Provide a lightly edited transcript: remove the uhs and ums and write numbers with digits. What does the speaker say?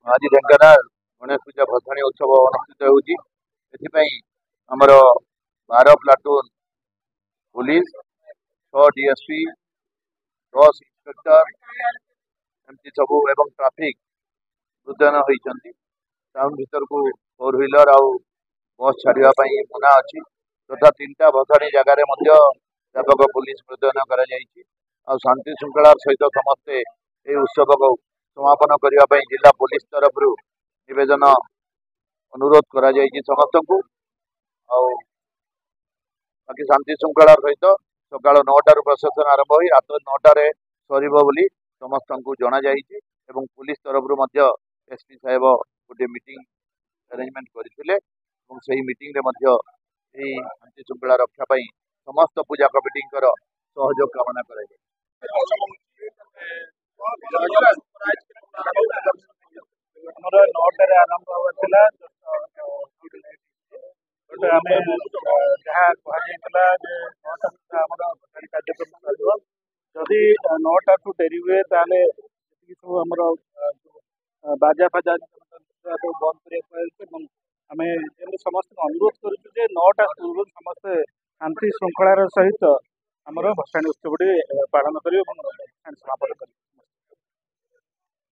आज ढेंकानाल गणेश पूजा भसाणी उत्सव अनुष्ठित होमर 12 प्लाटून पुलिस 6 डीएसपी 10 इंस्पेक्टर एमती सबू एवं ट्राफिक मुतयन होती टाउन भीतर को 4 व्हीलर आउ बस छाड़ापी मना अच्छी तथा 3टा भसाणी जगार व्यापक पुलिस मुतयन कर शांति श्रृंखला सहित समस्ते ये उत्सव को समापन करने जिला पुलिस तरफ निवेदन अनुरोध करा समस्त को बाकी शांति श्रृंखला सहित सकाल 9टार प्रशासन आरंभ हो रात 9टार सर समस्त को जना एवं पुलिस तरफ एसपी साहेब गोटे मीटिंग अरेंजमेंट करते मीटिंग शांति श्रृंखला रक्षा समस्त पूजा कमिटी सहयोग कामना कर ଆମର 9टाରେ ଆରମ୍ଭ ହେବାଥିଲା आम जहाँ कहला जे 9टा सुधा आम कार्यक्रम चलो जदि 9टा ठू डेरी हुए ताले सब आम बाजा फाजा बंद करने आम समस्त अनुरोध करुचे 9टा पूर्व समस्ते शांति श्रृंखलार सहित आमर भसाणी उत्सव पालन कर समापन कर